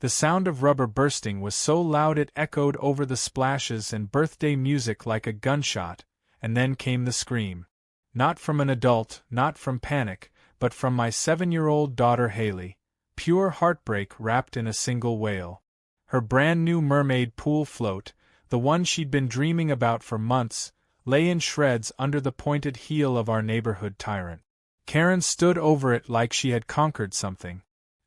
The sound of rubber bursting was so loud it echoed over the splashes and birthday music like a gunshot, and then came the scream. Not from an adult, not from panic, but from my 7-year-old daughter Haley, pure heartbreak wrapped in a single wail. Her brand-new mermaid pool float, the one she'd been dreaming about for months, lay in shreds under the pointed heel of our neighborhood tyrant. Karen stood over it like she had conquered something.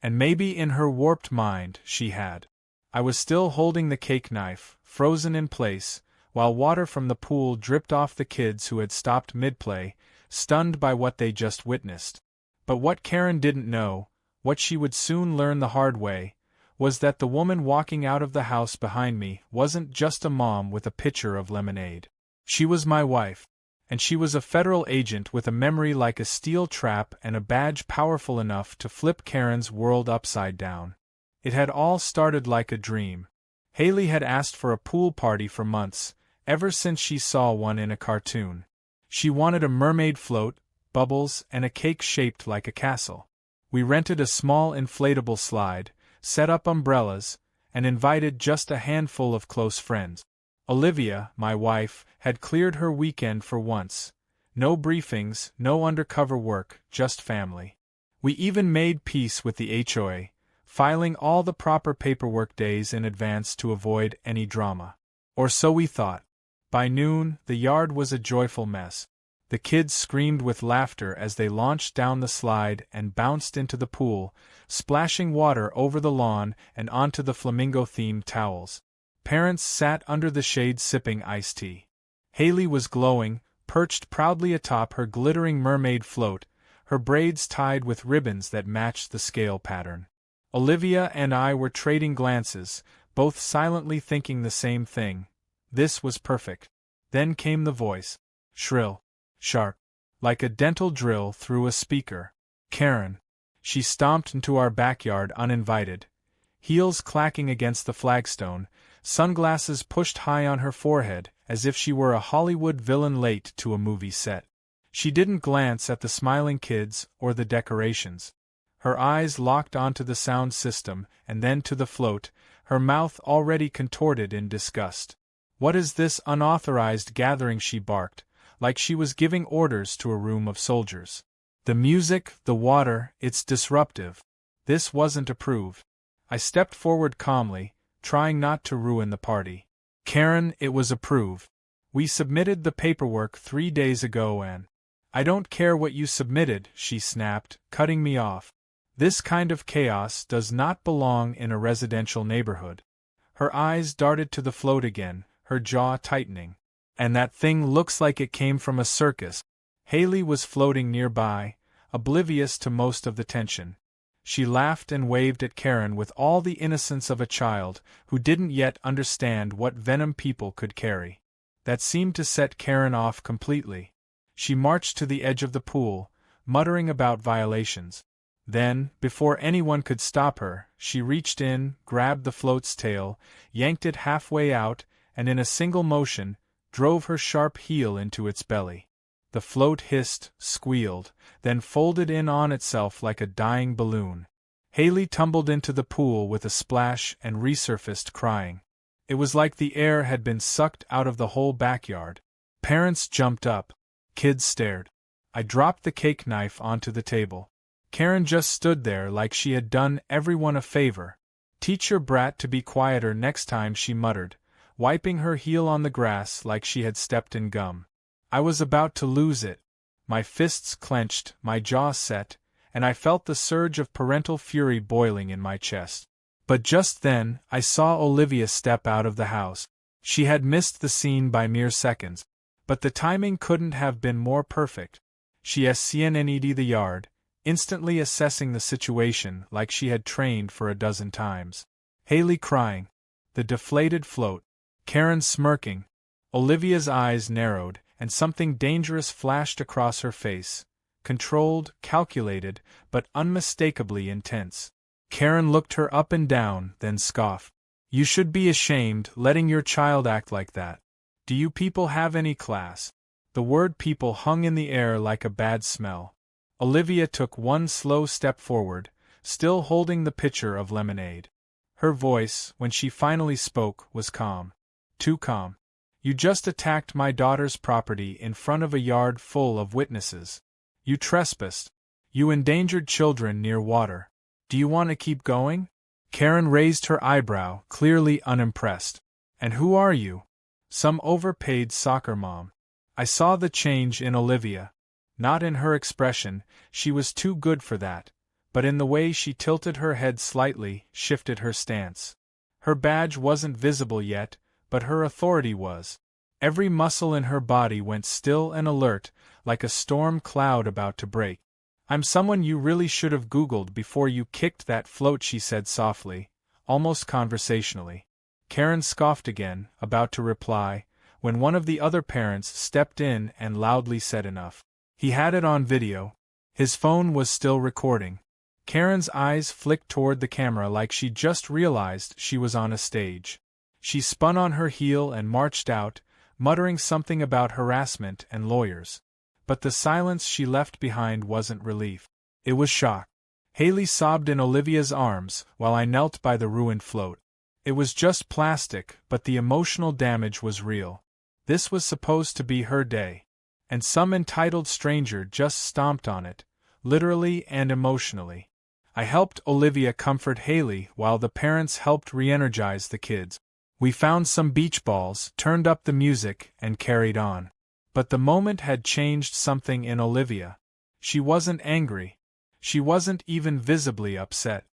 And maybe in her warped mind, she had. I was still holding the cake knife, frozen in place, while water from the pool dripped off the kids who had stopped mid-play, stunned by what they just witnessed. But what Karen didn't know, what she would soon learn the hard way, was that the woman walking out of the house behind me wasn't just a mom with a pitcher of lemonade. She was my wife. And she was a federal agent with a memory like a steel trap and a badge powerful enough to flip Karen's world upside down. It had all started like a dream. Haley had asked for a pool party for months, ever since she saw one in a cartoon. She wanted a mermaid float, bubbles, and a cake shaped like a castle. We rented a small inflatable slide, set up umbrellas, and invited just a handful of close friends. Olivia, my wife, had cleared her weekend for once. No briefings, no undercover work, just family. We even made peace with the HOA, filing all the proper paperwork days in advance to avoid any drama. Or so we thought. By noon, the yard was a joyful mess. The kids screamed with laughter as they launched down the slide and bounced into the pool, splashing water over the lawn and onto the flamingo-themed towels. Parents sat under the shade sipping iced tea. Haley was glowing, perched proudly atop her glittering mermaid float, her braids tied with ribbons that matched the scale pattern. Olivia and I were trading glances, both silently thinking the same thing. This was perfect. Then came the voice. Shrill. Sharp. Like a dental drill through a speaker. Karen. She stomped into our backyard uninvited. Heels clacking against the flagstone, sunglasses pushed high on her forehead, as if she were a Hollywood villain late to a movie set. She didn't glance at the smiling kids or the decorations. Her eyes locked onto the sound system and then to the float, her mouth already contorted in disgust. "What is this unauthorized gathering?" she barked, like she was giving orders to a room of soldiers. "The music, the water, it's disruptive." This wasn't approved. I stepped forward calmly, trying not to ruin the party. "Karen, it was approved. We submitted the paperwork 3 days ago and—" "I don't care what you submitted," she snapped, cutting me off. "This kind of chaos does not belong in a residential neighborhood." Her eyes darted to the float again, her jaw tightening. "And that thing looks like it came from a circus." Haley was floating nearby, oblivious to most of the tension. She laughed and waved at Karen with all the innocence of a child who didn't yet understand what venom people could carry. That seemed to set Karen off completely. She marched to the edge of the pool, muttering about violations. Then, before anyone could stop her, she reached in, grabbed the float's tail, yanked it halfway out, and in a single motion, drove her sharp heel into its belly. The float hissed, squealed, then folded in on itself like a dying balloon. Haley tumbled into the pool with a splash and resurfaced crying. It was like the air had been sucked out of the whole backyard. Parents jumped up. Kids stared. I dropped the cake knife onto the table. Karen just stood there like she had done everyone a favor. "Teach your brat to be quieter next time," she muttered, wiping her heel on the grass like she had stepped in gum. I was about to lose it. My fists clenched, my jaw set, and I felt the surge of parental fury boiling in my chest. But just then, I saw Olivia step out of the house. She had missed the scene by mere seconds, but the timing couldn't have been more perfect. She SCNNED the yard, instantly assessing the situation like she had trained for a dozen times. Haley crying. The deflated float. Karen smirking. Olivia's eyes narrowed, and something dangerous flashed across her face. Controlled, calculated, but unmistakably intense. Karen looked her up and down, then scoffed. "You should be ashamed, letting your child act like that. Do you people have any class?" The word people hung in the air like a bad smell. Olivia took one slow step forward, still holding the pitcher of lemonade. Her voice, when she finally spoke, was calm. Too calm. You just attacked my daughter's property in front of a yard full of witnesses. You trespassed. You endangered children near water. Do you want to keep going? Karen raised her eyebrow, clearly unimpressed. And who are you? Some overpaid soccer mom. I saw the change in Olivia. Not in her expression, she was too good for that, but in the way she tilted her head slightly, shifted her stance. Her badge wasn't visible yet, but her authority was. Every muscle in her body went still and alert, like a storm cloud about to break. I'm someone you really should have Googled before you kicked that float, she said softly, almost conversationally. Karen scoffed again, about to reply, when one of the other parents stepped in and loudly said enough. He had it on video. His phone was still recording. Karen's eyes flicked toward the camera like she just realized she was on a stage. She spun on her heel and marched out, muttering something about harassment and lawyers. But the silence she left behind wasn't relief. It was shock. Haley sobbed in Olivia's arms while I knelt by the ruined float. It was just plastic, but the emotional damage was real. This was supposed to be her day. And some entitled stranger just stomped on it, literally and emotionally. I helped Olivia comfort Haley while the parents helped re-energize the kids. We found some beach balls, turned up the music, and carried on. But the moment had changed something in Olivia. She wasn't angry. She wasn't even visibly upset.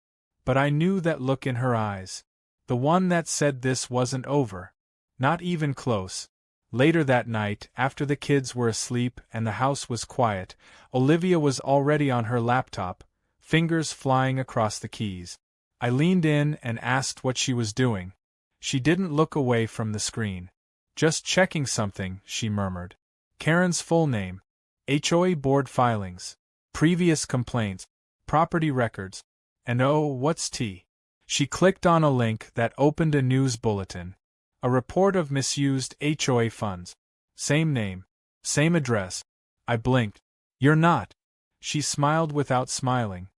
But I knew that look in her eyes. The one that said this wasn't over. Not even close. Later that night, after the kids were asleep and the house was quiet, Olivia was already on her laptop, fingers flying across the keys. I leaned in and asked what she was doing. She didn't look away from the screen. Just checking something, she murmured. Karen's full name. HOA board filings. Previous complaints. Property records. And oh, what's T? She clicked on a link that opened a news bulletin. A report of misused HOA funds. Same name. Same address. I blinked. You're not. She smiled without smiling.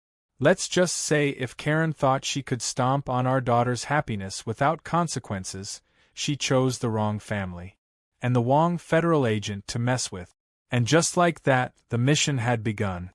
Let's just say if Karen thought she could stomp on our daughter's happiness without consequences, she chose the wrong family. And the wrong federal agent to mess with. And just like that, the mission had begun.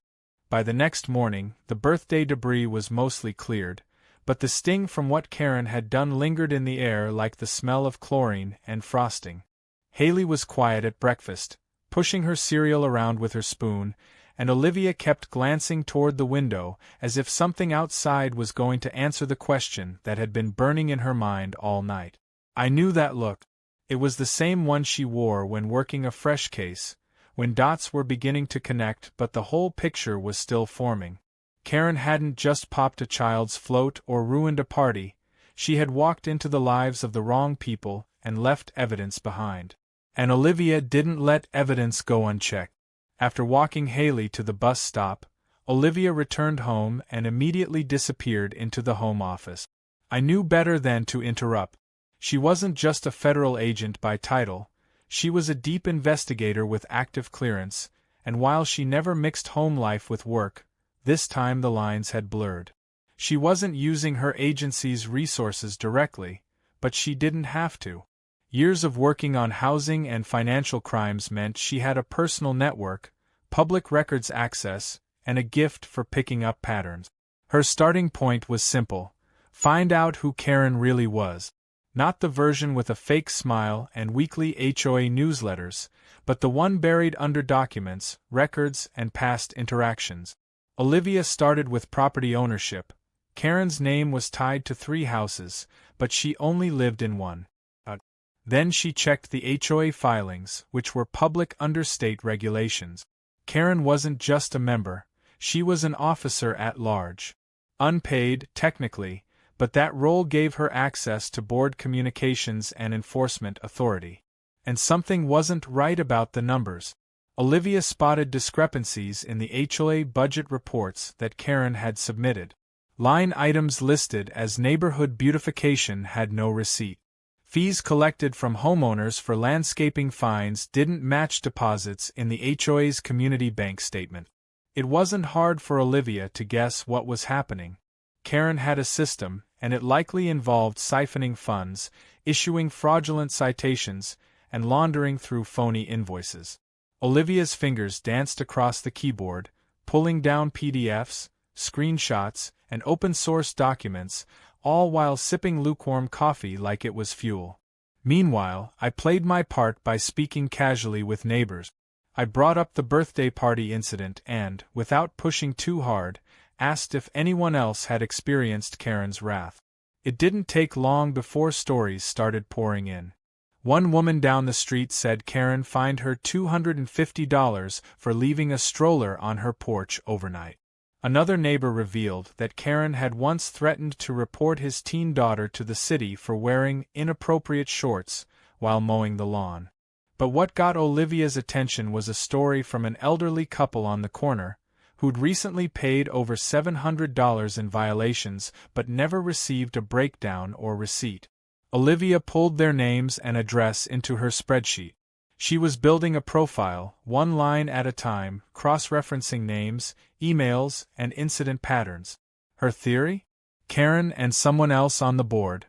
By the next morning, the birthday debris was mostly cleared, but the sting from what Karen had done lingered in the air like the smell of chlorine and frosting. Haley was quiet at breakfast, pushing her cereal around with her spoon, and Olivia kept glancing toward the window as if something outside was going to answer the question that had been burning in her mind all night. I knew that look. It was the same one she wore when working a fresh case, when dots were beginning to connect but the whole picture was still forming. Karen hadn't just popped a child's float or ruined a party, she had walked into the lives of the wrong people and left evidence behind. And Olivia didn't let evidence go unchecked. After walking Haley to the bus stop, Olivia returned home and immediately disappeared into the home office. I knew better than to interrupt. She wasn't just a federal agent by title, she was a deep investigator with active clearance, and while she never mixed home life with work, this time the lines had blurred. She wasn't using her agency's resources directly, but she didn't have to. Years of working on housing and financial crimes meant she had a personal network, public records access, and a gift for picking up patterns. Her starting point was simple: find out who Karen really was. Not the version with a fake smile and weekly HOA newsletters, but the one buried under documents, records, and past interactions. Olivia started with property ownership. Karen's name was tied to 3 houses, but she only lived in one. Then she checked the HOA filings, which were public under state regulations. Karen wasn't just a member, she was an officer at large. Unpaid, technically, but that role gave her access to board communications and enforcement authority. And something wasn't right about the numbers. Olivia spotted discrepancies in the HOA budget reports that Karen had submitted. Line items listed as neighborhood beautification had no receipt. Fees collected from homeowners for landscaping fines didn't match deposits in the HOA's community bank statement. It wasn't hard for Olivia to guess what was happening. Karen had a system, and it likely involved siphoning funds, issuing fraudulent citations, and laundering through phony invoices. Olivia's fingers danced across the keyboard, pulling down PDFs, screenshots, and open-source documents, all while sipping lukewarm coffee like it was fuel. Meanwhile, I played my part by speaking casually with neighbors. I brought up the birthday party incident and, without pushing too hard, asked if anyone else had experienced Karen's wrath. It didn't take long before stories started pouring in. One woman down the street said Karen fined her $250 for leaving a stroller on her porch overnight. Another neighbor revealed that Karen had once threatened to report his teen daughter to the city for wearing inappropriate shorts while mowing the lawn. But what got Olivia's attention was a story from an elderly couple on the corner, who'd recently paid over $700 in violations but never received a breakdown or receipt. Olivia pulled their names and address into her spreadsheet. She was building a profile, one line at a time, cross-referencing names, emails, and incident patterns. Her theory? Karen and someone else on the board,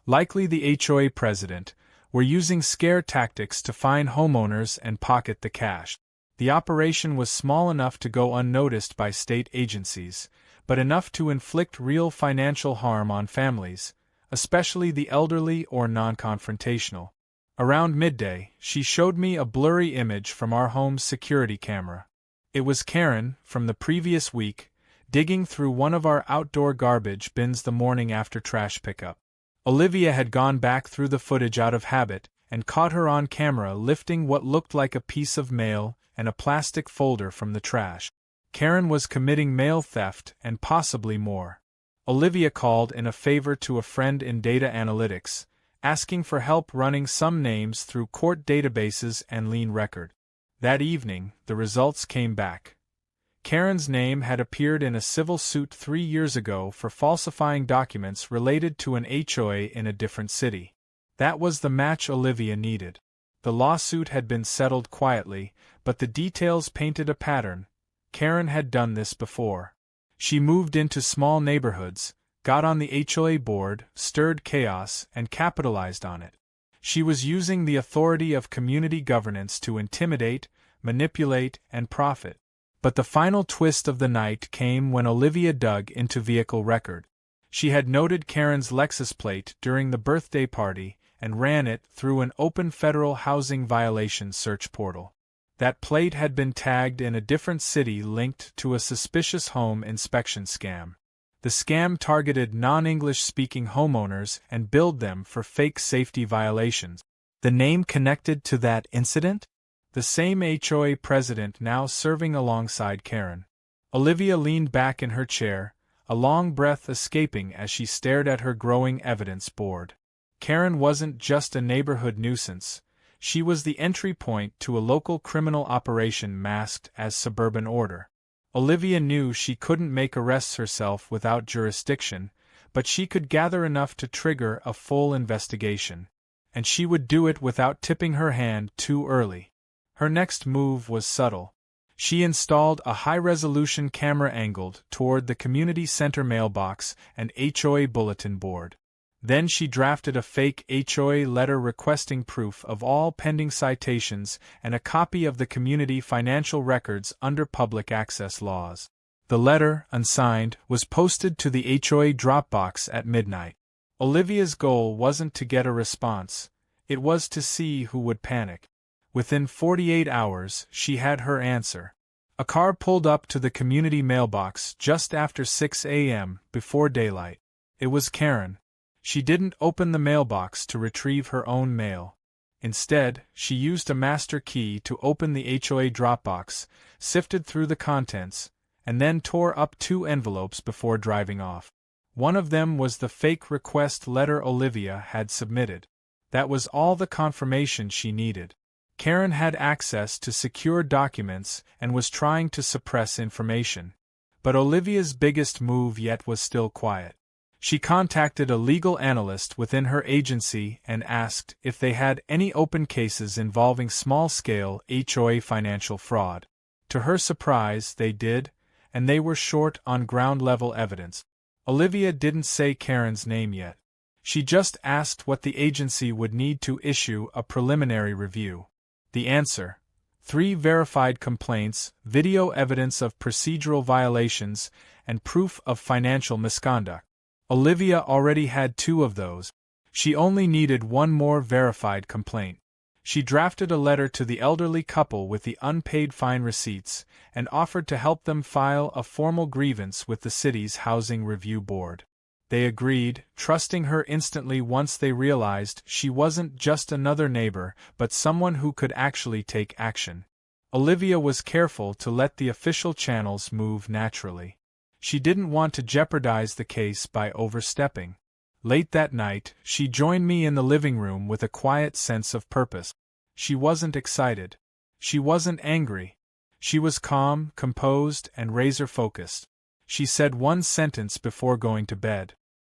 likely the HOA president, were using scare tactics to fine homeowners and pocket the cash. The operation was small enough to go unnoticed by state agencies, but enough to inflict real financial harm on families, especially the elderly or non-confrontational. Around midday, she showed me a blurry image from our home's security camera. It was Karen, from the previous week, digging through one of our outdoor garbage bins the morning after trash pickup. Olivia had gone back through the footage out of habit and caught her on camera lifting what looked like a piece of mail and a plastic folder from the trash. Karen was committing mail theft and possibly more. Olivia called in a favor to a friend in data analytics, asking for help running some names through court databases and lien record. That evening, the results came back. Karen's name had appeared in a civil suit 3 years ago for falsifying documents related to an HOA in a different city. That was the match Olivia needed. The lawsuit had been settled quietly, but the details painted a pattern. Karen had done this before. She moved into small neighborhoods, got on the HOA board, stirred chaos, and capitalized on it. She was using the authority of community governance to intimidate, manipulate, and profit. But the final twist of the night came when Olivia dug into vehicle record. She had noted Karen's Lexus plate during the birthday party and ran it through an open federal housing violation search portal. That plate had been tagged in a different city linked to a suspicious home inspection scam. The scam targeted non-English-speaking homeowners and billed them for fake safety violations. The name connected to that incident? The same HOA president now serving alongside Karen. Olivia leaned back in her chair, a long breath escaping as she stared at her growing evidence board. Karen wasn't just a neighborhood nuisance. She was the entry point to a local criminal operation masked as suburban order. Olivia knew she couldn't make arrests herself without jurisdiction, but she could gather enough to trigger a full investigation. And she would do it without tipping her hand too early. Her next move was subtle. She installed a high-resolution camera angled toward the community center mailbox and HOA bulletin board. Then she drafted a fake HOA letter requesting proof of all pending citations and a copy of the community financial records under public access laws. The letter, unsigned, was posted to the HOA Dropbox at midnight. Olivia's goal wasn't to get a response, it was to see who would panic. Within 48 hours, she had her answer. A car pulled up to the community mailbox just after 6 a.m., before daylight. It was Karen. She didn't open the mailbox to retrieve her own mail. Instead, she used a master key to open the HOA Dropbox, sifted through the contents, and then tore up 2 envelopes before driving off. One of them was the fake request letter Olivia had submitted. That was all the confirmation she needed. Karen had access to secure documents and was trying to suppress information. But Olivia's biggest move yet was still quiet. She contacted a legal analyst within her agency and asked if they had any open cases involving small-scale HOA financial fraud. To her surprise, they did, and they were short on ground-level evidence. Olivia didn't say Karen's name yet. She just asked what the agency would need to issue a preliminary review. The answer: 3 verified complaints, video evidence of procedural violations, and proof of financial misconduct. Olivia already had 2 of those. She only needed 1 more verified complaint. She drafted a letter to the elderly couple with the unpaid fine receipts, and offered to help them file a formal grievance with the city's Housing Review Board. They agreed, trusting her instantly once they realized she wasn't just another neighbor but someone who could actually take action. Olivia was careful to let the official channels move naturally. She didn't want to jeopardize the case by overstepping. Late that night, she joined me in the living room with a quiet sense of purpose. She wasn't excited. She wasn't angry. She was calm, composed, and razor-focused. She said 1 sentence before going to bed.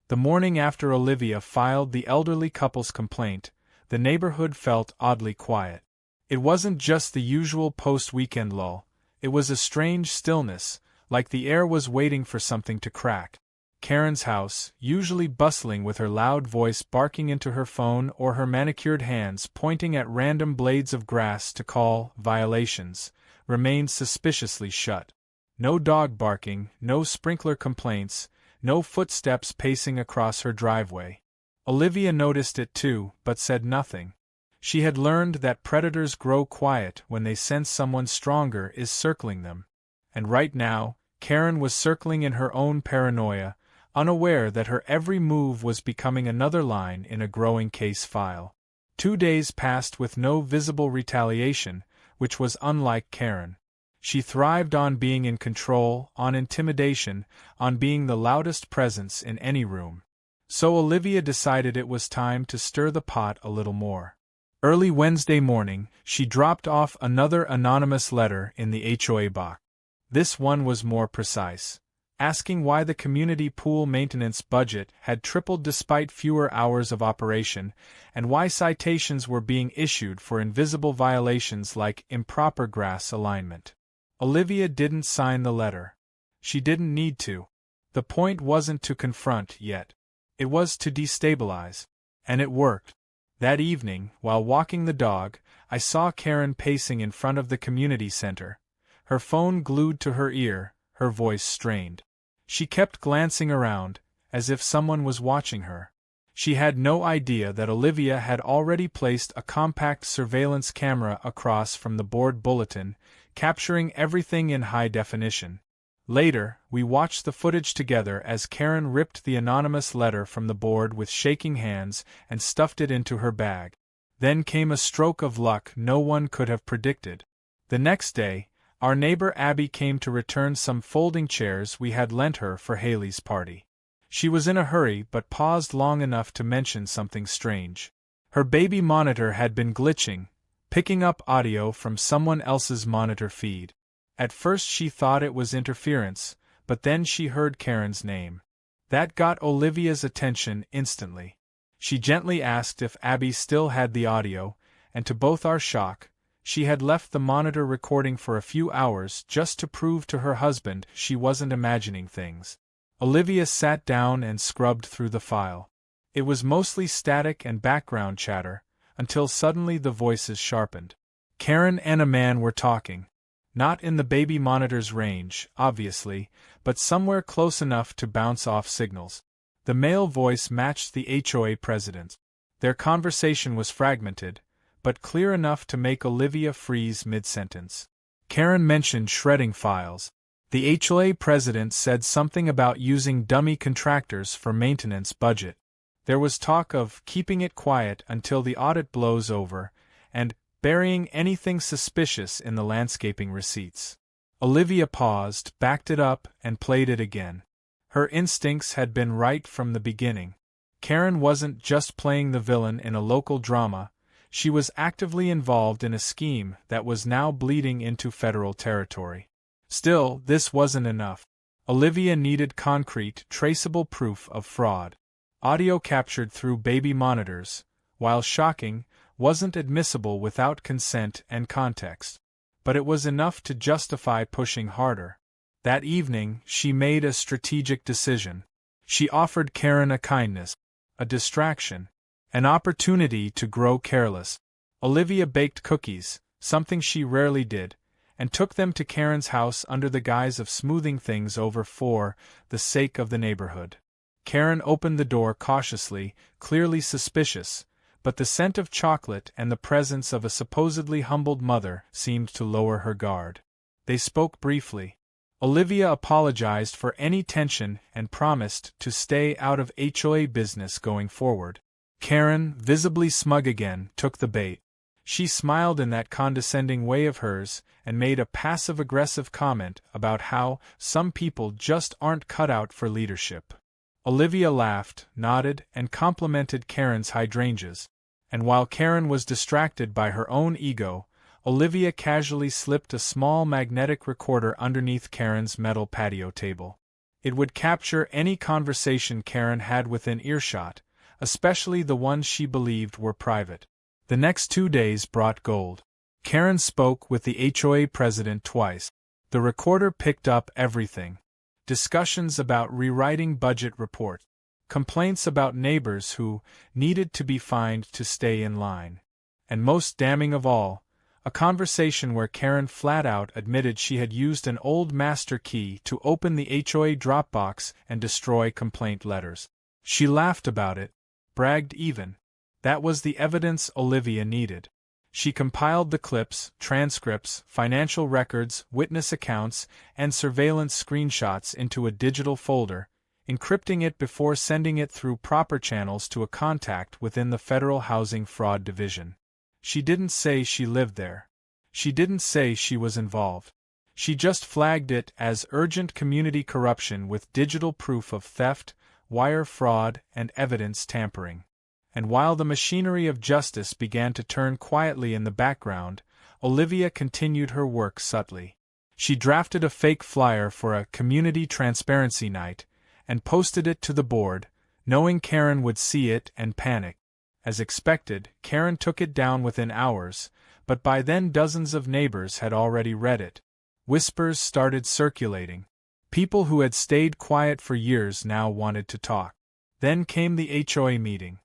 The morning after Olivia filed the elderly couple's complaint, the neighborhood felt oddly quiet. It wasn't just the usual post-weekend lull, it was a strange stillness, like the air was waiting for something to crack. Karen's house, usually bustling with her loud voice barking into her phone or her manicured hands pointing at random blades of grass to call violations, remained suspiciously shut. No dog barking, no sprinkler complaints, no footsteps pacing across her driveway. Olivia noticed it too, but said nothing. She had learned that predators grow quiet when they sense someone stronger is circling them. And right now, Karen was circling in her own paranoia, unaware that her every move was becoming another line in a growing case file. 2 days passed with no visible retaliation, which was unlike Karen. She thrived on being in control, on intimidation, on being the loudest presence in any room. So Olivia decided it was time to stir the pot a little more. Early Wednesday morning, she dropped off another anonymous letter in the HOA box. This one was more precise, asking why the community pool maintenance budget had tripled despite fewer hours of operation, and why citations were being issued for invisible violations like improper grass alignment. Olivia didn't sign the letter. She didn't need to. The point wasn't to confront yet. It was to destabilize. And it worked. That evening, while walking the dog, I saw Karen pacing in front of the community center, her phone glued to her ear, her voice strained. She kept glancing around, as if someone was watching her. She had no idea that Olivia had already placed a compact surveillance camera across from the board bulletin, capturing everything in high definition. Later, we watched the footage together as Karen ripped the anonymous letter from the board with shaking hands and stuffed it into her bag. Then came a stroke of luck no one could have predicted. The next day, our neighbor Abby came to return some folding chairs we had lent her for Haley's party. She was in a hurry but paused long enough to mention something strange. Her baby monitor had been glitching, picking up audio from someone else's monitor feed. At first she thought it was interference, but then she heard Karen's name. That got Olivia's attention instantly. She gently asked if Abby still had the audio, and to both our shock, she had left the monitor recording for a few hours just to prove to her husband she wasn't imagining things. Olivia sat down and scrubbed through the file. It was mostly static and background chatter, until suddenly the voices sharpened. Karen and a man were talking. Not in the baby monitor's range, obviously, but somewhere close enough to bounce off signals. The male voice matched the HOA president's. Their conversation was fragmented, but clear enough to make Olivia freeze mid-sentence. Karen mentioned shredding files. The HOA president said something about using dummy contractors for maintenance budget. There was talk of keeping it quiet until the audit blows over, and burying anything suspicious in the landscaping receipts. Olivia paused, backed it up, and played it again. Her instincts had been right from the beginning. Karen wasn't just playing the villain in a local drama, she was actively involved in a scheme that was now bleeding into federal territory. Still, this wasn't enough. Olivia needed concrete, traceable proof of fraud. Audio captured through baby monitors, while shocking, wasn't admissible without consent and context. But it was enough to justify pushing harder. That evening, she made a strategic decision. She offered Karen a kindness, a distraction, an opportunity to grow careless. Olivia baked cookies, something she rarely did, and took them to Karen's house under the guise of smoothing things over for the sake of the neighborhood. Karen opened the door cautiously, clearly suspicious, but the scent of chocolate and the presence of a supposedly humbled mother seemed to lower her guard. They spoke briefly. Olivia apologized for any tension and promised to stay out of HOA business going forward. Karen, visibly smug again, took the bait. She smiled in that condescending way of hers and made a passive-aggressive comment about how some people just aren't cut out for leadership. Olivia laughed, nodded, and complimented Karen's hydrangeas. And while Karen was distracted by her own ego, Olivia casually slipped a small magnetic recorder underneath Karen's metal patio table. It would capture any conversation Karen had within earshot, especially the ones she believed were private. The next 2 days brought gold. Karen spoke with the HOA president twice. The recorder picked up everything. Discussions about rewriting budget reports. Complaints about neighbors who needed to be fined to stay in line. And most damning of all, a conversation where Karen flat out admitted she had used an old master key to open the HOA Dropbox and destroy complaint letters. She laughed about it, bragged even. That was the evidence Olivia needed. She compiled the clips, transcripts, financial records, witness accounts, and surveillance screenshots into a digital folder, encrypting it before sending it through proper channels to a contact within the Federal Housing Fraud Division. She didn't say she lived there. She didn't say she was involved. She just flagged it as urgent community corruption with digital proof of theft, wire fraud, and evidence tampering. And while the machinery of justice began to turn quietly in the background, Olivia continued her work subtly. She drafted a fake flyer for a community transparency night and posted it to the board, knowing Karen would see it and panic. As expected, Karen took it down within hours, but by then dozens of neighbors had already read it. Whispers started circulating. People who had stayed quiet for years now wanted to talk. Then came the HOA meeting.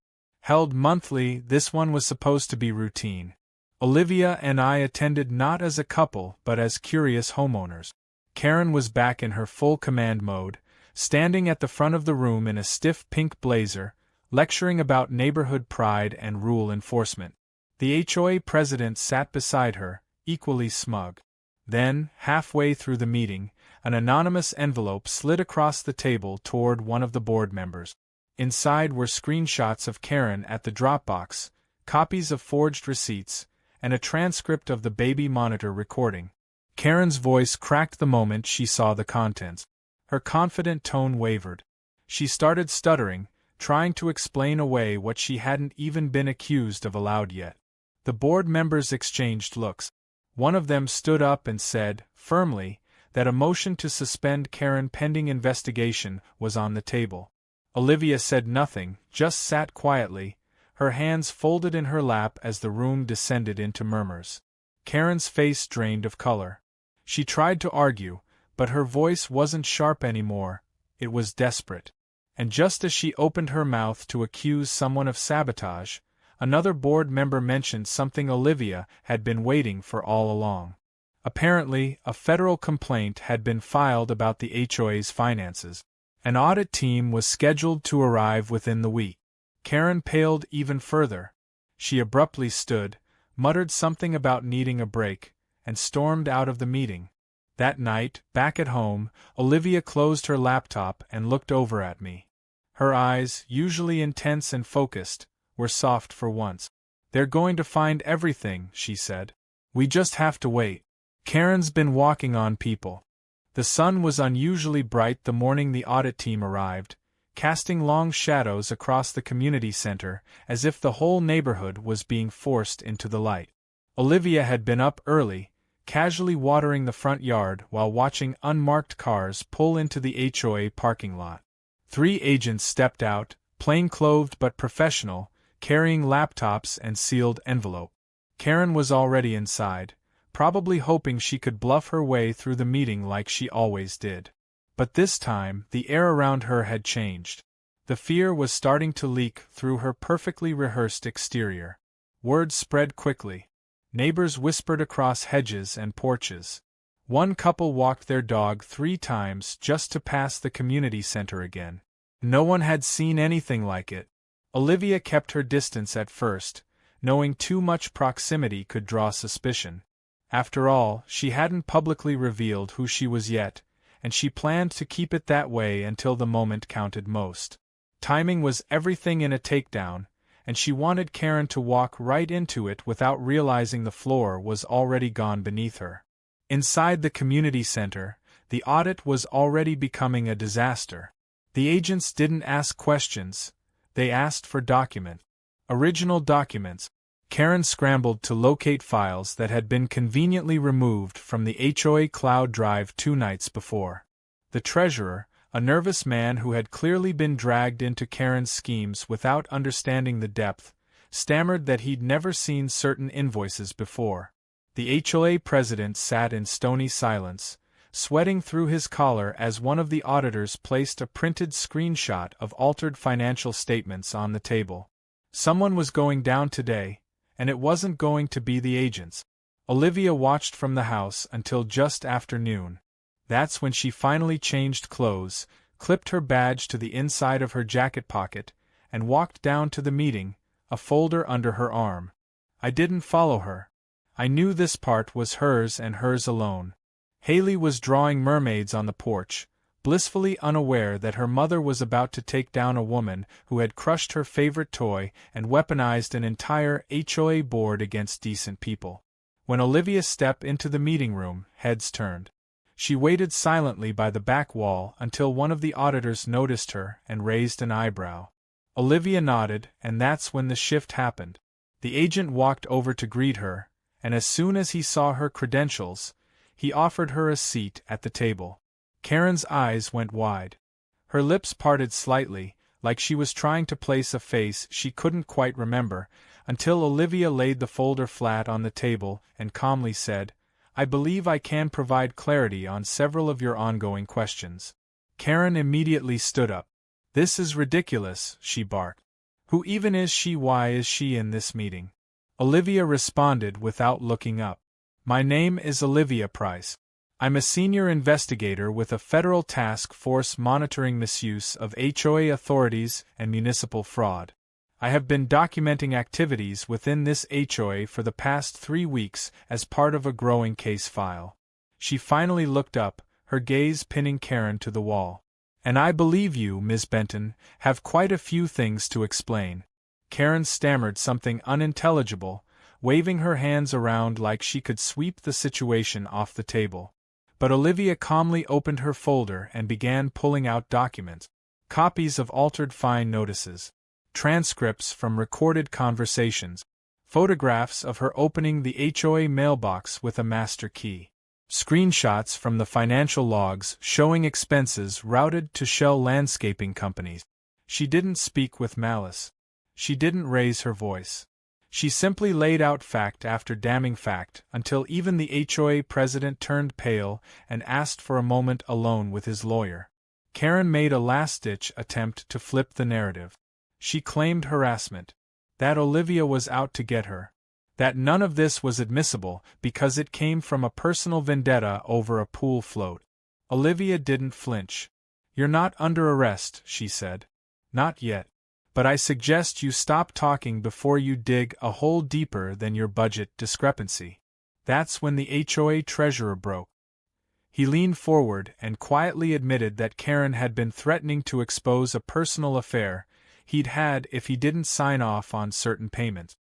Held monthly, this one was supposed to be routine. Olivia and I attended not as a couple but as curious homeowners. Karen was back in her full command mode, standing at the front of the room in a stiff pink blazer, lecturing about neighborhood pride and rule enforcement. The HOA president sat beside her, equally smug. Then, halfway through the meeting, an anonymous envelope slid across the table toward one of the board members. Inside were screenshots of Karen at the Dropbox, copies of forged receipts, and a transcript of the baby monitor recording. Karen's voice cracked the moment she saw the contents. Her confident tone wavered. She started stuttering, trying to explain away what she hadn't even been accused of aloud yet. The board members exchanged looks. One of them stood up and said, firmly, that a motion to suspend Karen pending investigation was on the table. Olivia said nothing, just sat quietly, her hands folded in her lap as the room descended into murmurs. Karen's face drained of color. She tried to argue, but her voice wasn't sharp anymore, it was desperate. And just as she opened her mouth to accuse someone of sabotage, another board member mentioned something Olivia had been waiting for all along. Apparently, a federal complaint had been filed about the HOA's finances. An audit team was scheduled to arrive within the week. Karen paled even further. She abruptly stood, muttered something about needing a break, and stormed out of the meeting. That night, back at home, Olivia closed her laptop and looked over at me. Her eyes, usually intense and focused, were soft for once. "They're going to find everything," she said. "We just have to wait." Karen's been walking on people. The sun was unusually bright the morning the audit team arrived, casting long shadows across the community center, as if the whole neighborhood was being forced into the light. Olivia had been up early, casually watering the front yard while watching unmarked cars pull into the HOA parking lot. 3 agents stepped out, plain-clothed but professional, carrying laptops and sealed envelopes. Karen was already inside, probably hoping she could bluff her way through the meeting like she always did. But this time, the air around her had changed. The fear was starting to leak through her perfectly rehearsed exterior. Word spread quickly. Neighbors whispered across hedges and porches. One couple walked their dog 3 times just to pass the community center again. No one had seen anything like it. Olivia kept her distance at first, knowing too much proximity could draw suspicion. After all, she hadn't publicly revealed who she was yet, and she planned to keep it that way until the moment counted most. Timing was everything in a takedown, and she wanted Karen to walk right into it without realizing the floor was already gone beneath her. Inside the community center, the audit was already becoming a disaster. The agents didn't ask questions, they asked for documents. Original documents. Karen scrambled to locate files that had been conveniently removed from the HOA cloud drive 2 nights before. The treasurer, a nervous man who had clearly been dragged into Karen's schemes without understanding the depth, stammered that he'd never seen certain invoices before. The HOA president sat in stony silence, sweating through his collar as one of the auditors placed a printed screenshot of altered financial statements on the table. Someone was going down today, and it wasn't going to be the agents. Olivia watched from the house until just after noon. That's when she finally changed clothes, clipped her badge to the inside of her jacket pocket, and walked down to the meeting, a folder under her arm. I didn't follow her. I knew this part was hers and hers alone. Haley was drawing mermaids on the porch, blissfully unaware that her mother was about to take down a woman who had crushed her favorite toy and weaponized an entire HOA board against decent people. When Olivia stepped into the meeting room, heads turned. She waited silently by the back wall until one of the auditors noticed her and raised an eyebrow. Olivia nodded, and that's when the shift happened. The agent walked over to greet her, and as soon as he saw her credentials, he offered her a seat at the table. Karen's eyes went wide. Her lips parted slightly, like she was trying to place a face she couldn't quite remember, until Olivia laid the folder flat on the table and calmly said, "I believe I can provide clarity on several of your ongoing questions." Karen immediately stood up. "This is ridiculous," she barked. "Who even is she? Why is she in this meeting?" Olivia responded without looking up. "My name is Olivia Price. I'm a senior investigator with a federal task force monitoring misuse of HOA authorities and municipal fraud. I have been documenting activities within this HOA for the past 3 weeks as part of a growing case file." She finally looked up, her gaze pinning Karen to the wall. "And I believe you, Ms. Benton, have quite a few things to explain." Karen stammered something unintelligible, waving her hands around like she could sweep the situation off the table. But Olivia calmly opened her folder and began pulling out documents. Copies of altered fine notices. Transcripts from recorded conversations. Photographs of her opening the HOA mailbox with a master key. Screenshots from the financial logs showing expenses routed to shell landscaping companies. She didn't speak with malice. She didn't raise her voice. She simply laid out fact after damning fact until even the HOA president turned pale and asked for a moment alone with his lawyer. Karen made a last-ditch attempt to flip the narrative. She claimed harassment. That Olivia was out to get her. That none of this was admissible because it came from a personal vendetta over a pool float. Olivia didn't flinch. "You're not under arrest," she said. "Not yet. But I suggest you stop talking before you dig a hole deeper than your budget discrepancy." That's when the HOA treasurer broke. He leaned forward and quietly admitted that Karen had been threatening to expose a personal affair he'd had if he didn't sign off on certain payments.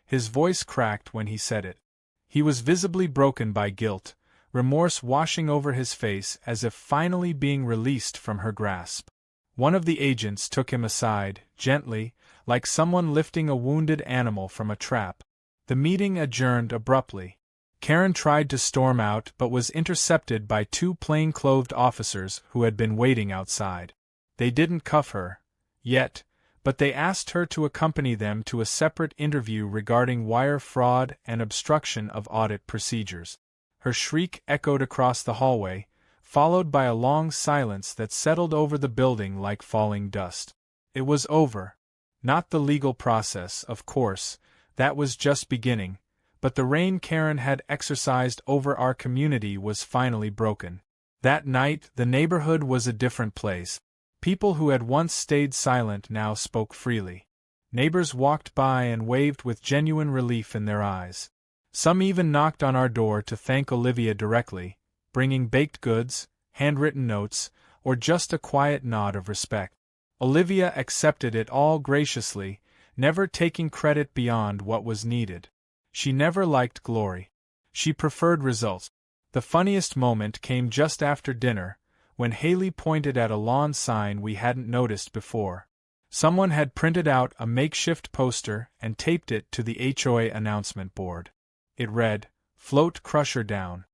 His voice cracked when he said it. He was visibly broken by guilt, remorse washing over his face as if finally being released from her grasp. One of the agents took him aside, gently, like someone lifting a wounded animal from a trap. The meeting adjourned abruptly. Karen tried to storm out but was intercepted by 2 plain-clothed officers who had been waiting outside. They didn't cuff her yet, but they asked her to accompany them to a separate interview regarding wire fraud and obstruction of audit procedures. Her shriek echoed across the hallway, followed by a long silence that settled over the building like falling dust. It was over. Not the legal process, of course, that was just beginning, but the reign Karen had exercised over our community was finally broken. That night, the neighborhood was a different place. People who had once stayed silent now spoke freely. Neighbors walked by and waved with genuine relief in their eyes. Some even knocked on our door to thank Olivia directly, bringing baked goods, handwritten notes, or just a quiet nod of respect. Olivia accepted it all graciously, never taking credit beyond what was needed. She never liked glory. She preferred results. The funniest moment came just after dinner, when Haley pointed at a lawn sign we hadn't noticed before. Someone had printed out a makeshift poster and taped it to the HOA announcement board. It read, "Float Crusher Down.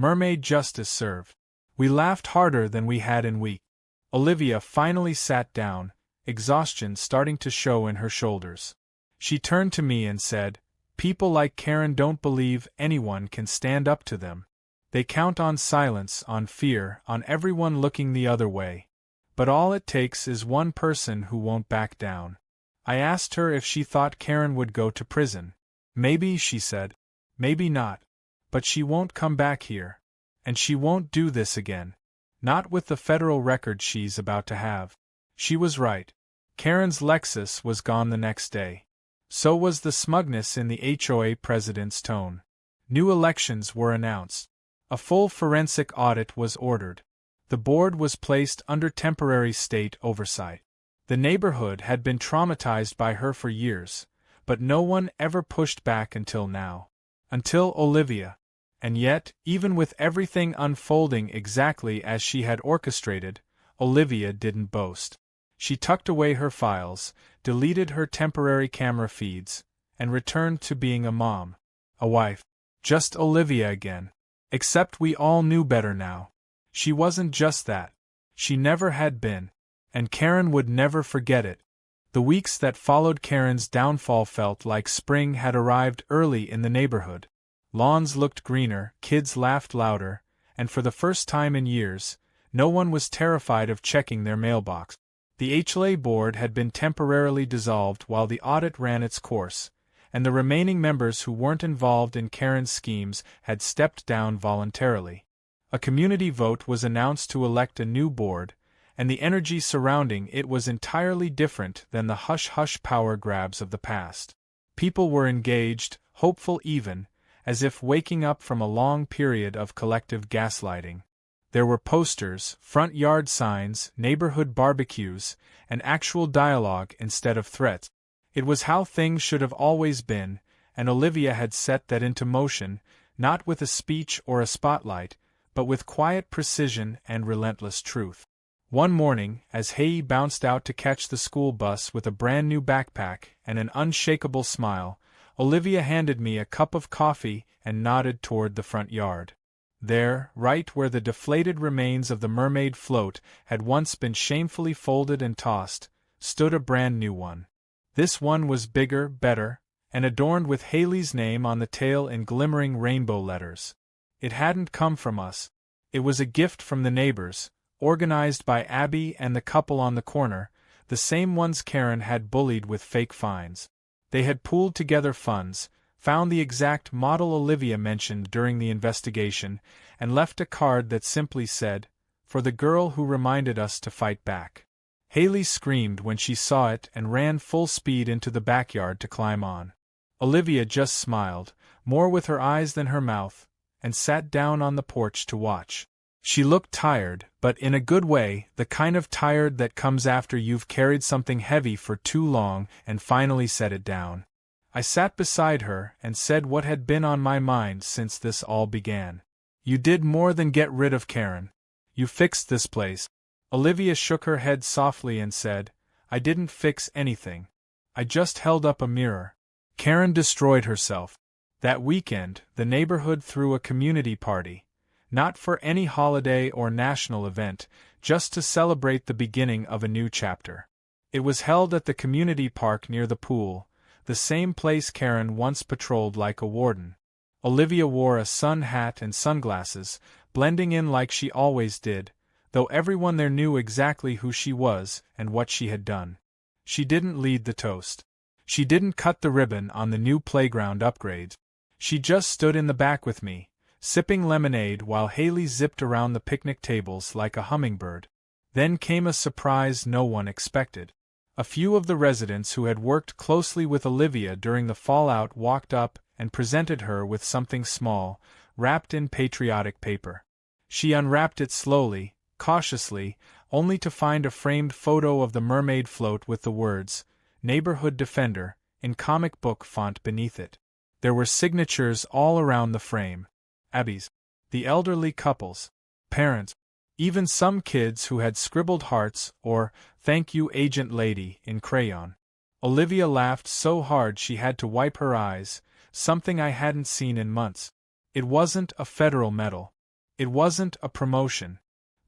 Mermaid Justice Served." We laughed harder than we had in weeks. Olivia finally sat down, exhaustion starting to show in her shoulders. She turned to me and said, "People like Karen don't believe anyone can stand up to them. They count on silence, on fear, on everyone looking the other way. But all it takes is one person who won't back down." I asked her if she thought Karen would go to prison. "Maybe," she said. "Maybe not. But she won't come back here. And she won't do this again. Not with the federal record she's about to have." She was right. Karen's Lexus was gone the next day. So was the smugness in the HOA president's tone. New elections were announced. A full forensic audit was ordered. The board was placed under temporary state oversight. The neighborhood had been traumatized by her for years, but no one ever pushed back until now. Until Olivia. And yet, even with everything unfolding exactly as she had orchestrated, Olivia didn't boast. She tucked away her files, deleted her temporary camera feeds, and returned to being a mom. A wife. Just Olivia again. Except we all knew better now. She wasn't just that. She never had been. And Karen would never forget it. The weeks that followed Karen's downfall felt like spring had arrived early in the neighborhood. Lawns looked greener, kids laughed louder, and for the first time in years, no one was terrified of checking their mailbox. The HLA board had been temporarily dissolved while the audit ran its course, and the remaining members who weren't involved in Karen's schemes had stepped down voluntarily. A community vote was announced to elect a new board, and the energy surrounding it was entirely different than the hush-hush power grabs of the past. People were engaged, hopeful even, as if waking up from a long period of collective gaslighting. There were posters, front yard signs, neighborhood barbecues, and actual dialogue instead of threats. It was how things should have always been, and Olivia had set that into motion, not with a speech or a spotlight, but with quiet precision and relentless truth. One morning, as Hae bounced out to catch the school bus with a brand new backpack and an unshakable smile, Olivia handed me a cup of coffee and nodded toward the front yard. There, right where the deflated remains of the mermaid float had once been shamefully folded and tossed, stood a brand new one. This one was bigger, better, and adorned with Haley's name on the tail in glimmering rainbow letters. It hadn't come from us. It was a gift from the neighbors, organized by Abby and the couple on the corner, the same ones Karen had bullied with fake fines. They had pooled together funds, found the exact model Olivia mentioned during the investigation, and left a card that simply said, "For the girl who reminded us to fight back." Haley screamed when she saw it and ran full speed into the backyard to climb on. Olivia just smiled, more with her eyes than her mouth, and sat down on the porch to watch. She looked tired, but in a good way, the kind of tired that comes after you've carried something heavy for too long and finally set it down. I sat beside her and said what had been on my mind since this all began. "You did more than get rid of Karen. You fixed this place." Olivia shook her head softly and said, "I didn't fix anything. I just held up a mirror. Karen destroyed herself." That weekend, the neighborhood threw a community party. Not for any holiday or national event, just to celebrate the beginning of a new chapter. It was held at the community park near the pool, the same place Karen once patrolled like a warden. Olivia wore a sun hat and sunglasses, blending in like she always did, though everyone there knew exactly who she was and what she had done. She didn't lead the toast. She didn't cut the ribbon on the new playground upgrades. She just stood in the back with me, sipping lemonade while Haley zipped around the picnic tables like a hummingbird. Then came a surprise no one expected. A few of the residents who had worked closely with Olivia during the fallout walked up and presented her with something small, wrapped in patriotic paper. She unwrapped it slowly, cautiously, only to find a framed photo of the mermaid float with the words, "Neighborhood Defender," in comic book font beneath it. There were signatures all around the frame. Abby's, the elderly couple's, parents, even some kids who had scribbled hearts or "Thank you, Agent Lady" in crayon. Olivia laughed so hard she had to wipe her eyes, something I hadn't seen in months. It wasn't a federal medal. It wasn't a promotion.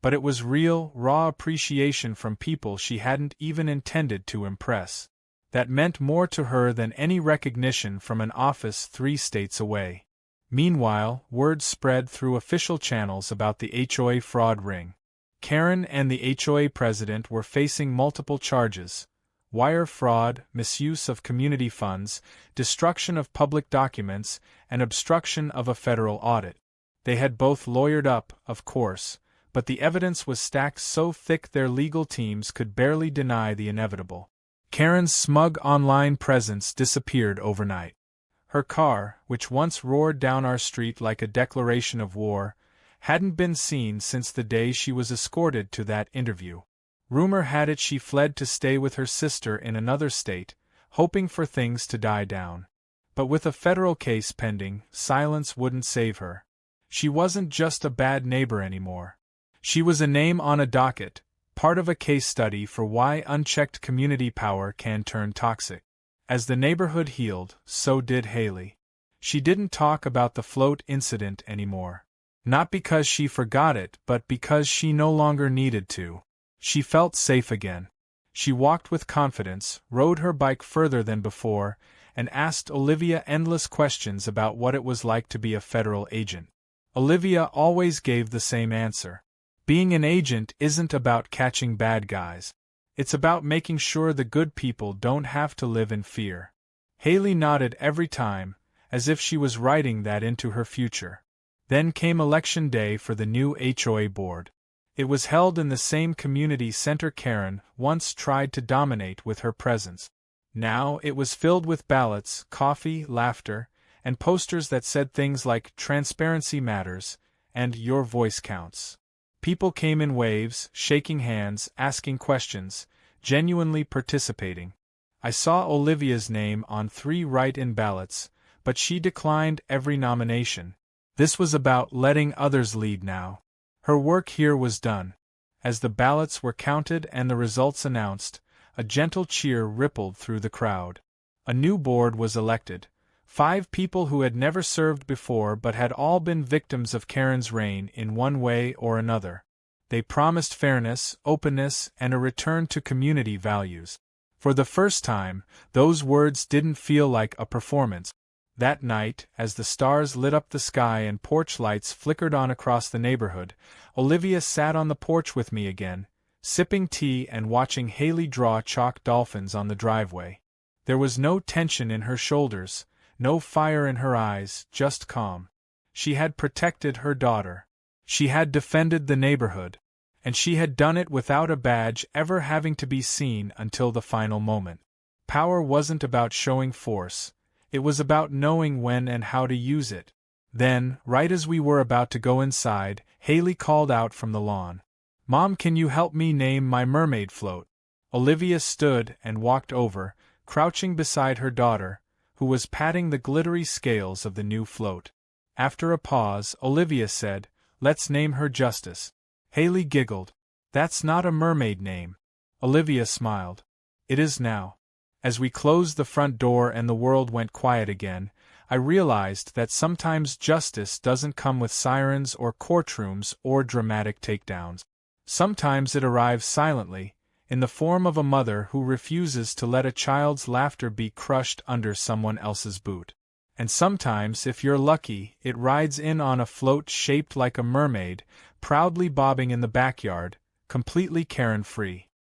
But it was real, raw appreciation from people she hadn't even intended to impress. That meant more to her than any recognition from an office 3 states away. Meanwhile, word spread through official channels about the HOA fraud ring. Karen and the HOA president were facing multiple charges: wire fraud, misuse of community funds, destruction of public documents, and obstruction of a federal audit. They had both lawyered up, of course, but the evidence was stacked so thick their legal teams could barely deny the inevitable. Karen's smug online presence disappeared overnight. Her car, which once roared down our street like a declaration of war, hadn't been seen since the day she was escorted to that interview. Rumor had it she fled to stay with her sister in another state, hoping for things to die down. But with a federal case pending, silence wouldn't save her. She wasn't just a bad neighbor anymore. She was a name on a docket, part of a case study for why unchecked community power can turn toxic. As the neighborhood healed, so did Haley. She didn't talk about the float incident anymore. Not because she forgot it, but because she no longer needed to. She felt safe again. She walked with confidence, rode her bike further than before, and asked Olivia endless questions about what it was like to be a federal agent. Olivia always gave the same answer. Being an agent isn't about catching bad guys. It's about making sure the good people don't have to live in fear. Haley nodded every time, as if she was writing that into her future. Then came election day for the new HOA board. It was held in the same community center Karen once tried to dominate with her presence. Now it was filled with ballots, coffee, laughter, and posters that said things like "Transparency Matters" and "Your Voice Counts." People came in waves, shaking hands, asking questions, genuinely participating. I saw Olivia's name on 3 write-in ballots, but she declined every nomination. This was about letting others lead now. Her work here was done. As the ballots were counted and the results announced, a gentle cheer rippled through the crowd. A new board was elected. 5 people who had never served before but had all been victims of Karen's reign in one way or another. They promised fairness, openness, and a return to community values. For the first time, those words didn't feel like a performance. That night, as the stars lit up the sky and porch lights flickered on across the neighborhood, Olivia sat on the porch with me again, sipping tea and watching Haley draw chalk dolphins on the driveway. There was no tension in her shoulders, no fire in her eyes, just calm. She had protected her daughter. She had defended the neighborhood. And she had done it without a badge ever having to be seen until the final moment. Power wasn't about showing force. It was about knowing when and how to use it. Then, right as we were about to go inside, Haley called out from the lawn, "Mom, can you help me name my mermaid float?" Olivia stood and walked over, crouching beside her daughter, who was patting the glittery scales of the new float. After a pause, Olivia said, "Let's name her Justice." Haley giggled. "That's not a mermaid name." Olivia smiled. "It is now." As we closed the front door and the world went quiet again, I realized that sometimes justice doesn't come with sirens or courtrooms or dramatic takedowns. Sometimes it arrives silently, in the form of a mother who refuses to let a child's laughter be crushed under someone else's boot. and sometimes, if you're lucky, it rides in on a float shaped like a mermaid, proudly bobbing in the backyard, completely Karen-free.